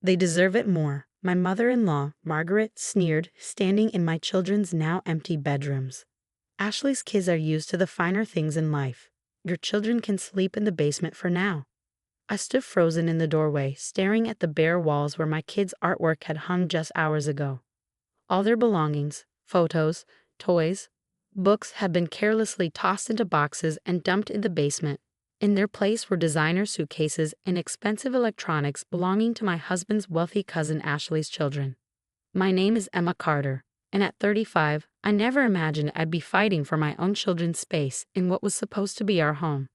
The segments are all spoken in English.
They deserve it more, my mother-in-law, Margaret, sneered, standing in my children's now empty bedrooms. Ashley's kids are used to the finer things in life. Your children can sleep in the basement for now. I stood frozen in the doorway, staring at the bare walls where my kids' artwork had hung just hours ago. All their belongings, photos, toys, books had been carelessly tossed into boxes and dumped in the basement. In their place were designer suitcases and expensive electronics belonging to my husband's wealthy cousin Ashley's children. My name is Emma Carter, and at 35, I never imagined I'd be fighting for my own children's space in what was supposed to be our home.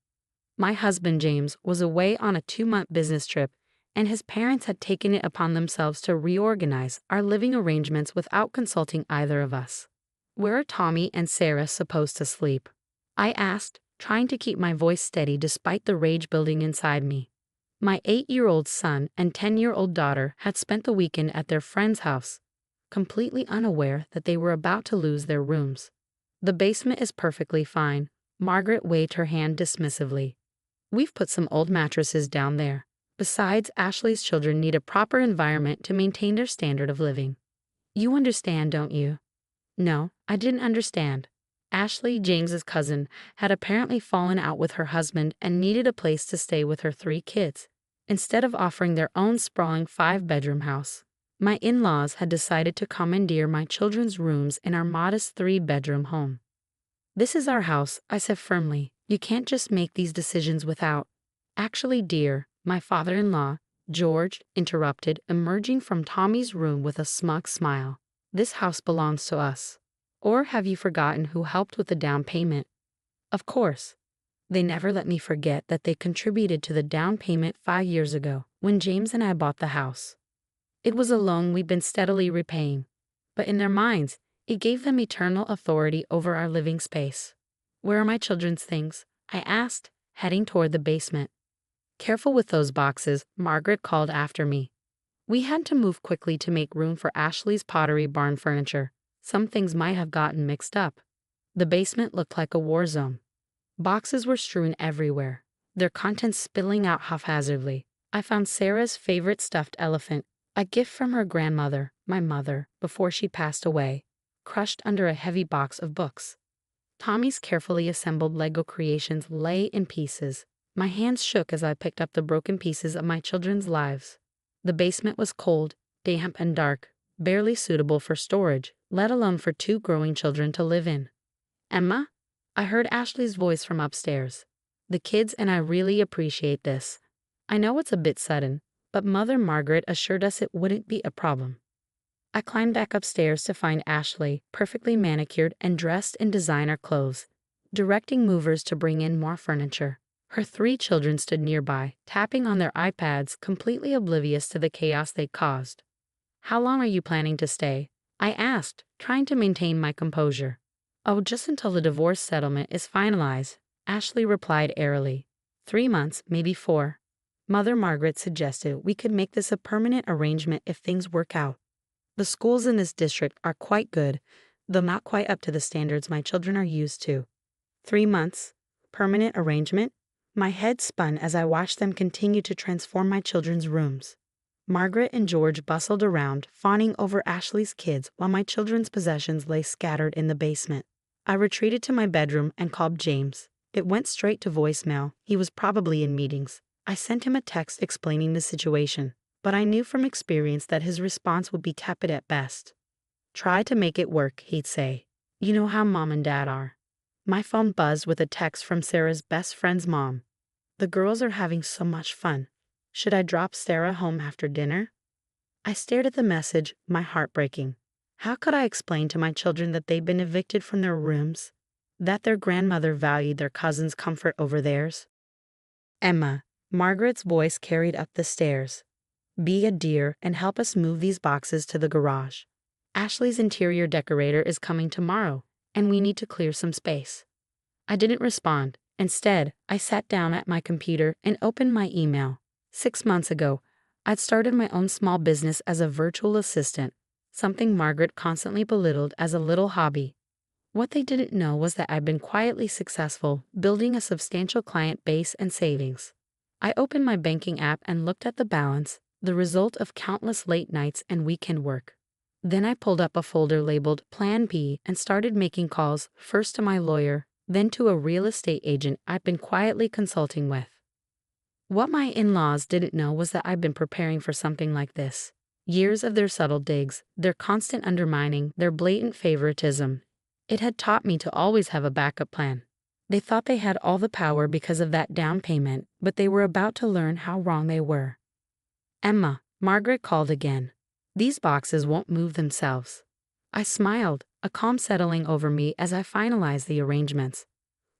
My husband James was away on a 2-month business trip, and his parents had taken it upon themselves to reorganize our living arrangements without consulting either of us. Where are Tommy and Sarah supposed to sleep? I asked, trying to keep my voice steady despite the rage building inside me. My 8-year-old son and 10-year-old daughter had spent the weekend at their friend's house, completely unaware that they were about to lose their rooms. The basement is perfectly fine, Margaret waved her hand dismissively. We've put some old mattresses down there. Besides, Ashley's children need a proper environment to maintain their standard of living. You understand, don't you? No, I didn't understand. Ashley, James's cousin, had apparently fallen out with her husband and needed a place to stay with her 3 kids. Instead of offering their own sprawling 5-bedroom house, my in-laws had decided to commandeer my children's rooms in our modest 3-bedroom home. This is our house, I said firmly. You can't just make these decisions without. Actually, dear, my father-in-law, George, interrupted, emerging from Tommy's room with a smug smile. This house belongs to us. Or have you forgotten who helped with the down payment? Of course. They never let me forget that they contributed to the down payment 5 years ago, when James and I bought the house. It was a loan we'd been steadily repaying, but in their minds, it gave them eternal authority over our living space. Where are my children's things? I asked, heading toward the basement. Careful with those boxes, Margaret called after me. We had to move quickly to make room for Ashley's Pottery Barn furniture. Some things might have gotten mixed up. The basement looked like a war zone. Boxes were strewn everywhere, their contents spilling out haphazardly. I found Sarah's favorite stuffed elephant, a gift from her grandmother, my mother, before she passed away, crushed under a heavy box of books. Tommy's carefully assembled Lego creations lay in pieces. My hands shook as I picked up the broken pieces of my children's lives. The basement was cold, damp, and dark, barely suitable for storage, let alone for 2 growing children to live in. Emma? I heard Ashley's voice from upstairs. The kids and I really appreciate this. I know it's a bit sudden, but Mother Margaret assured us it wouldn't be a problem. I climbed back upstairs to find Ashley, perfectly manicured and dressed in designer clothes, directing movers to bring in more furniture. Her 3 children stood nearby, tapping on their iPads, completely oblivious to the chaos they caused. How long are you planning to stay? I asked, trying to maintain my composure. Oh, just until the divorce settlement is finalized, Ashley replied airily. 3 months, maybe 4. Mother Margaret suggested we could make this a permanent arrangement if things work out. The schools in this district are quite good, though not quite up to the standards my children are used to. 3 months? Permanent arrangement? My head spun as I watched them continue to transform my children's rooms. Margaret and George bustled around, fawning over Ashley's kids while my children's possessions lay scattered in the basement. I retreated to my bedroom and called James. It went straight to voicemail. He was probably in meetings. I sent him a text explaining the situation, but I knew from experience that his response would be tepid at best. Try to make it work, he'd say. You know how Mom and Dad are. My phone buzzed with a text from Sarah's best friend's mom. The girls are having so much fun. Should I drop Sarah home after dinner? I stared at the message, my heart breaking. How could I explain to my children that they'd been evicted from their rooms? That their grandmother valued their cousin's comfort over theirs? Emma, Margaret's voice carried up the stairs. Be a dear and help us move these boxes to the garage. Ashley's interior decorator is coming tomorrow, and we need to clear some space. I didn't respond. Instead, I sat down at my computer and opened my email. 6 months ago, I'd started my own small business as a virtual assistant, something Margaret constantly belittled as a little hobby. What they didn't know was that I'd been quietly successful, building a substantial client base and savings. I opened my banking app and looked at the balance, the result of countless late nights and weekend work. Then I pulled up a folder labeled Plan B and started making calls, first to my lawyer, then to a real estate agent I'd been quietly consulting with. What my in-laws didn't know was that I'd been preparing for something like this. Years of their subtle digs, their constant undermining, their blatant favoritism. It had taught me to always have a backup plan. They thought they had all the power because of that down payment, but they were about to learn how wrong they were. "Emma," Margaret called again. "These boxes won't move themselves." I smiled, a calm settling over me as I finalized the arrangements.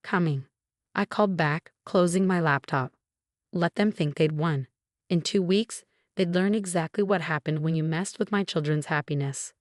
"Coming." I called back, closing my laptop. Let them think they'd won. In 2 weeks, they'd learn exactly what happened when you messed with my children's happiness.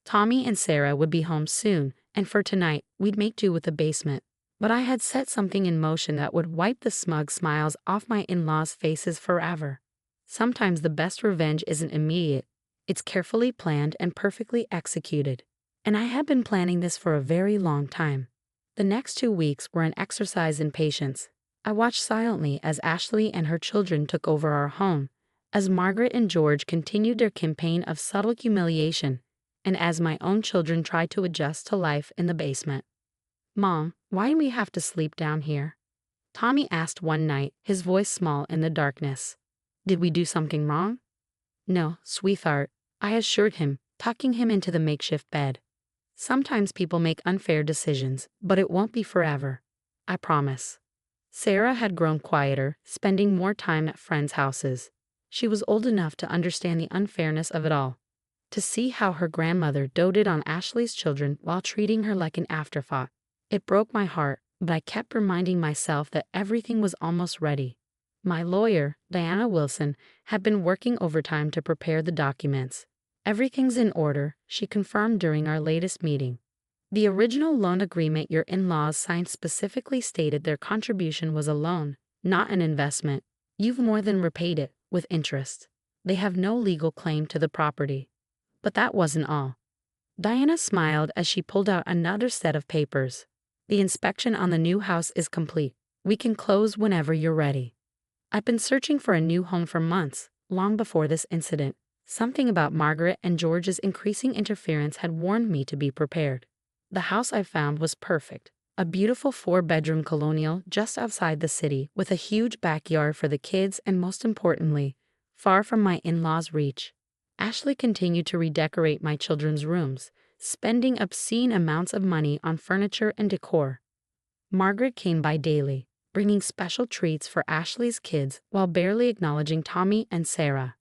Tommy and Sarah would be home soon, and for tonight, we'd make do with the basement. But I had set something in motion that would wipe the smug smiles off my in-laws' faces forever. Sometimes the best revenge isn't immediate. It's carefully planned and perfectly executed. And I had been planning this for a very long time. The next 2 weeks were an exercise in patience. I watched silently as Ashley and her children took over our home, as Margaret and George continued their campaign of subtle humiliation, and as my own children tried to adjust to life in the basement. "Mom, why do we have to sleep down here?" Tommy asked one night, his voice small in the darkness. "Did we do something wrong?" "No, sweetheart," I assured him, tucking him into the makeshift bed. "Sometimes people make unfair decisions, but it won't be forever. I promise." Sarah had grown quieter, spending more time at friends' houses. She was old enough to understand the unfairness of it all. To see how her grandmother doted on Ashley's children while treating her like an afterthought. It broke my heart, but I kept reminding myself that everything was almost ready. My lawyer, Diana Wilson, had been working overtime to prepare the documents. "Everything's in order," she confirmed during our latest meeting. "The original loan agreement your in-laws signed specifically stated their contribution was a loan, not an investment. You've more than repaid it, with interest. They have no legal claim to the property." But that wasn't all. Diana smiled as she pulled out another set of papers. "The inspection on the new house is complete. We can close whenever you're ready." I've been searching for a new home for months, long before this incident. Something about Margaret and George's increasing interference had warned me to be prepared. The house I found was perfect. A beautiful 4-bedroom colonial just outside the city with a huge backyard for the kids and, most importantly, far from my in-laws' reach. Ashley continued to redecorate my children's rooms, spending obscene amounts of money on furniture and decor. Margaret came by daily, bringing special treats for Ashley's kids while barely acknowledging Tommy and Sarah.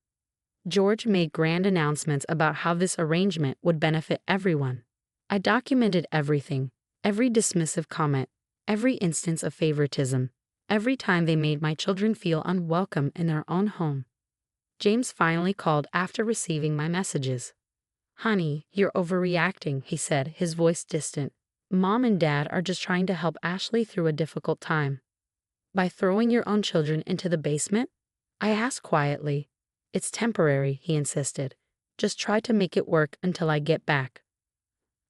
George made grand announcements about how this arrangement would benefit everyone. I documented everything, every dismissive comment, every instance of favoritism, every time they made my children feel unwelcome in their own home. James finally called after receiving my messages. "Honey, you're overreacting," he said, his voice distant. "Mom and Dad are just trying to help Ashley through a difficult time." "By throwing your own children into the basement?" I asked quietly. "It's temporary," he insisted. "Just try to make it work until I get back."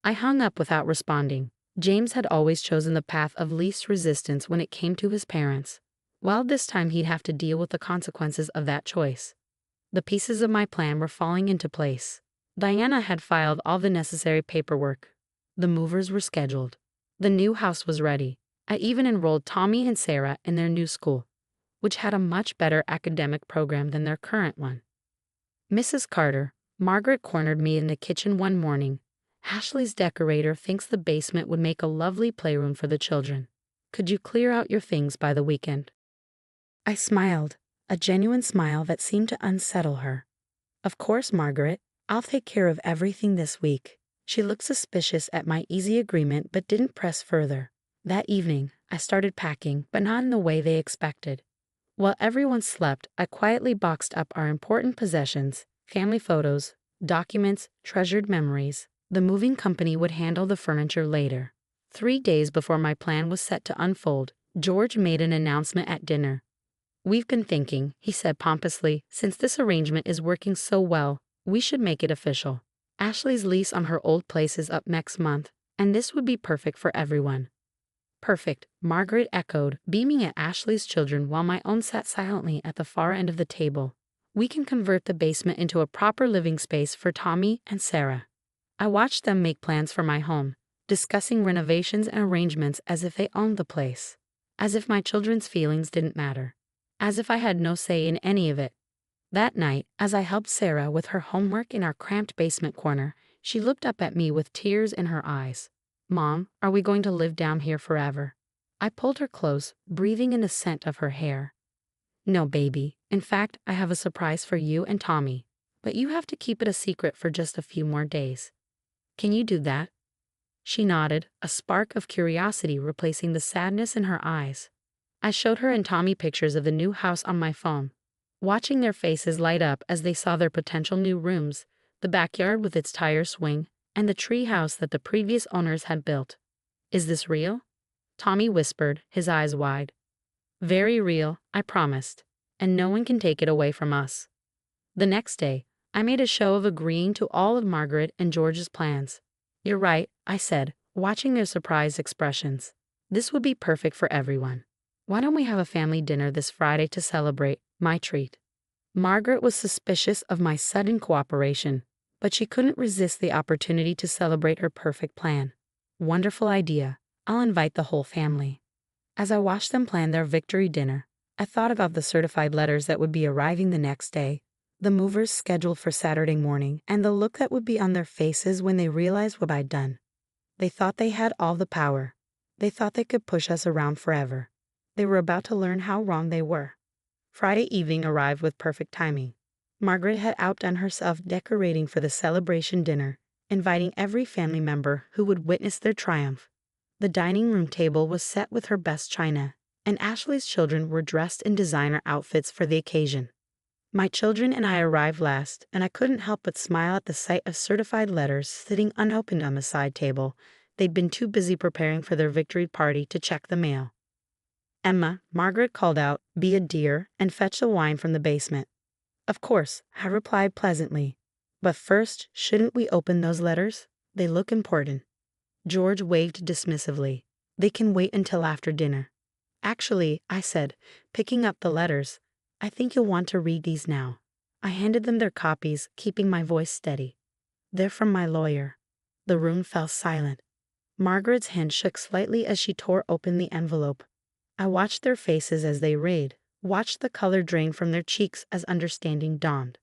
I hung up without responding. James had always chosen the path of least resistance when it came to his parents. Well, this time he'd have to deal with the consequences of that choice. The pieces of my plan were falling into place. Diana had filed all the necessary paperwork. The movers were scheduled. The new house was ready. I even enrolled Tommy and Sarah in their new school, which had a much better academic program than their current one. "Mrs. Carter," Margaret cornered me in the kitchen one morning. "Ashley's decorator thinks the basement would make a lovely playroom for the children. Could you clear out your things by the weekend?" I smiled, a genuine smile that seemed to unsettle her. "Of course, Margaret. I'll take care of everything this week." She looked suspicious at my easy agreement but didn't press further. That evening, I started packing, but not in the way they expected. While everyone slept, I quietly boxed up our important possessions, family photos, documents, treasured memories. The moving company would handle the furniture later. 3 days before my plan was set to unfold, George made an announcement at dinner. "We've been thinking," he said pompously, "since this arrangement is working so well, we should make it official. Ashley's lease on her old place is up next month, and this would be perfect for everyone." "Perfect," Margaret echoed, beaming at Ashley's children while my own sat silently at the far end of the table. We can convert the basement into a proper living space for Tommy and Sarah. I watched them make plans for my home, discussing renovations and arrangements as if they owned the place. As if my children's feelings didn't matter. As if I had no say in any of it. That night, as I helped Sarah with her homework in our cramped basement corner, she looked up at me with tears in her eyes. "Mom, are we going to live down here forever?" I pulled her close, breathing in the scent of her hair. "No, baby. In fact, I have a surprise for you and Tommy. But you have to keep it a secret for just a few more days. Can you do that?" She nodded, a spark of curiosity replacing the sadness in her eyes. I showed her and Tommy pictures of the new house on my phone. Watching their faces light up as they saw their potential new rooms, the backyard with its tire swing, and the tree house that the previous owners had built. "Is this real?" Tommy whispered, his eyes wide. "Very real, I promised. And no one can take it away from us." The next day, I made a show of agreeing to all of Margaret and George's plans. "You're right," I said, watching their surprised expressions. "This would be perfect for everyone. Why don't we have a family dinner this Friday to celebrate my treat?" Margaret was suspicious of my sudden cooperation, but she couldn't resist the opportunity to celebrate her perfect plan. "Wonderful idea. I'll invite the whole family." As I watched them plan their victory dinner, I thought about the certified letters that would be arriving the next day, the movers scheduled for Saturday morning, and the look that would be on their faces when they realized what I'd done. They thought they had all the power. They thought they could push us around forever. They were about to learn how wrong they were. Friday evening arrived with perfect timing. Margaret had outdone herself decorating for the celebration dinner, inviting every family member who would witness their triumph. The dining room table was set with her best china, and Ashley's children were dressed in designer outfits for the occasion. My children and I arrived last, and I couldn't help but smile at the sight of certified letters sitting unopened on the side table. They'd been too busy preparing for their victory party to check the mail. "Emma," Margaret called out, "be a dear and fetch the wine from the basement." "Of course," I replied pleasantly. "But first, shouldn't we open those letters? They look important." George waved dismissively. "They can wait until after dinner." "Actually," I said, picking up the letters, "I think you'll want to read these now." I handed them their copies, keeping my voice steady. "They're from my lawyer." The room fell silent. Margaret's hand shook slightly as she tore open the envelope. I watched their faces as they read, watched the color drain from their cheeks as understanding dawned.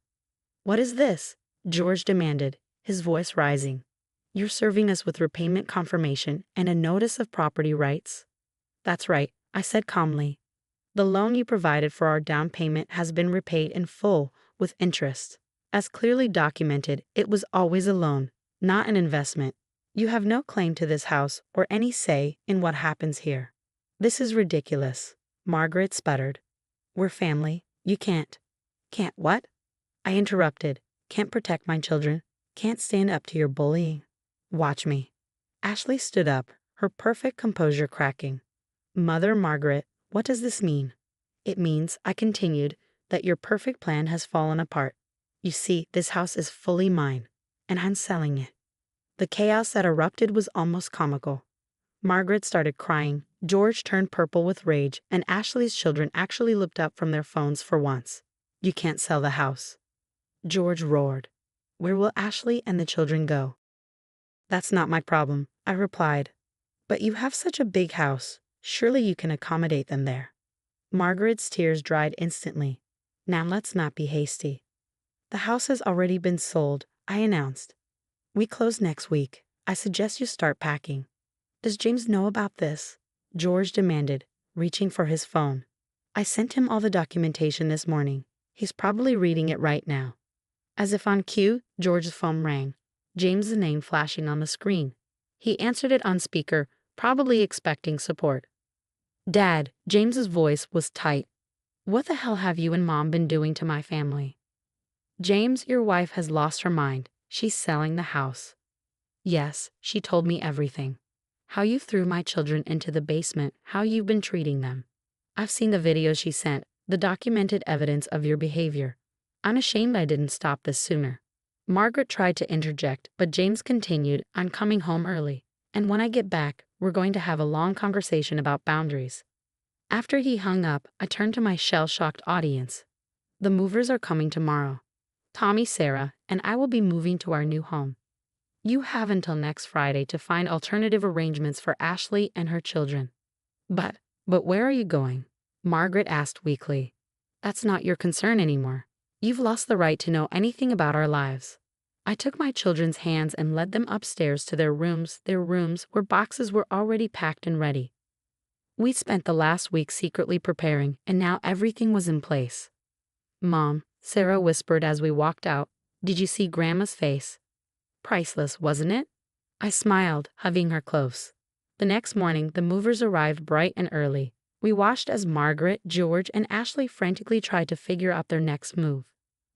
"What is this?" George demanded, his voice rising. "You're serving us with repayment confirmation and a notice of property rights?" "That's right," I said calmly. "The loan you provided for our down payment has been repaid in full, with interest. As clearly documented, it was always a loan, not an investment. You have no claim to this house or any say in what happens here." "This is ridiculous," Margaret sputtered. "We're family. You can't." "Can't what?" I interrupted. "Can't protect my children. Can't stand up to your bullying. Watch me." Ashley stood up, her perfect composure cracking. "Mother Margaret, what does this mean?" "It means," I continued, "that your perfect plan has fallen apart. You see, this house is fully mine, and I'm selling it." The chaos that erupted was almost comical. Margaret started crying, George turned purple with rage, and Ashley's children actually looked up from their phones for once. "You can't sell the house." George roared. "Where will Ashley and the children go?" "That's not my problem," I replied. "But you have such a big house. Surely you can accommodate them there." Margaret's tears dried instantly. "Now let's not be hasty." "The house has already been sold," I announced. "We close next week. I suggest you start packing." "Does James know about this?" George demanded, reaching for his phone. "I sent him all the documentation this morning. He's probably reading it right now." As if on cue, George's phone rang, James's name flashing on the screen. He answered it on speaker, probably expecting support. "Dad," James's voice was tight. "What the hell have you and Mom been doing to my family?" "James, your wife has lost her mind. She's selling the house." "Yes, she told me everything. How you threw my children into the basement, how you've been treating them. I've seen the videos she sent, the documented evidence of your behavior. I'm ashamed I didn't stop this sooner." Margaret tried to interject, but James continued, "I'm coming home early, and when I get back, we're going to have a long conversation about boundaries." After he hung up, I turned to my shell-shocked audience. The movers are coming tomorrow. Tommy, Sarah, and I will be moving to our new home. You have until next Friday to find alternative arrangements for Ashley and her children. But where are you going? Margaret asked weakly. That's not your concern anymore. You've lost the right to know anything about our lives. I took my children's hands and led them upstairs to their rooms where boxes were already packed and ready. We spent the last week secretly preparing, and now everything was in place. Mom, Sarah whispered as we walked out, did you see Grandma's face? Priceless, wasn't it? I smiled, hugging her close. The next morning, the movers arrived bright and early. We watched as Margaret, George, and Ashley frantically tried to figure out their next move.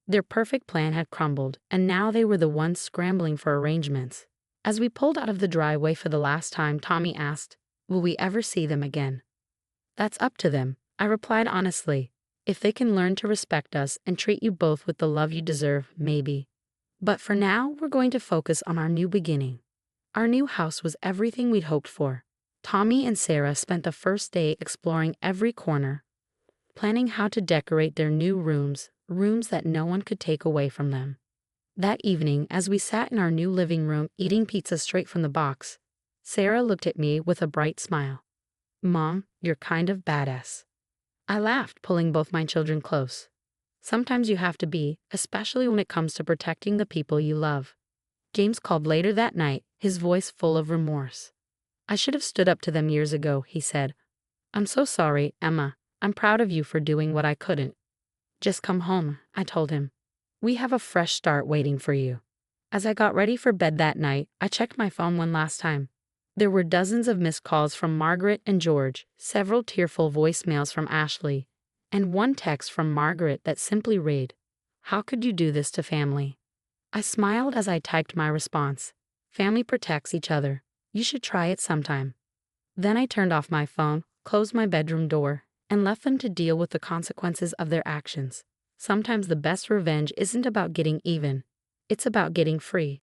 Their perfect plan had crumbled, and now they were the ones scrambling for arrangements. As we pulled out of the driveway for the last time, Tommy asked, will we ever see them again? That's up to them, I replied honestly. If they can learn to respect us and treat you both with the love you deserve, maybe. But for now, we're going to focus on our new beginning. Our new house was everything we'd hoped for. Tommy and Sarah spent the first day exploring every corner, planning how to decorate their new rooms that no one could take away from them. That evening, as we sat in our new living room eating pizza straight from the box, Sarah looked at me with a bright smile. Mom, you're kind of badass. I laughed, pulling both my children close. Sometimes you have to be, especially when it comes to protecting the people you love. James called later that night, his voice full of remorse. I should have stood up to them years ago, he said. I'm so sorry, Emma. I'm proud of you for doing what I couldn't. Just come home, I told him. We have a fresh start waiting for you. As I got ready for bed that night, I checked my phone one last time. There were dozens of missed calls from Margaret and George, several tearful voicemails from Ashley, and one text from Margaret that simply read, how could you do this to family? I smiled as I typed my response. Family protects each other. You should try it sometime. Then I turned off my phone, closed my bedroom door, and left them to deal with the consequences of their actions. Sometimes the best revenge isn't about getting even. It's about getting free.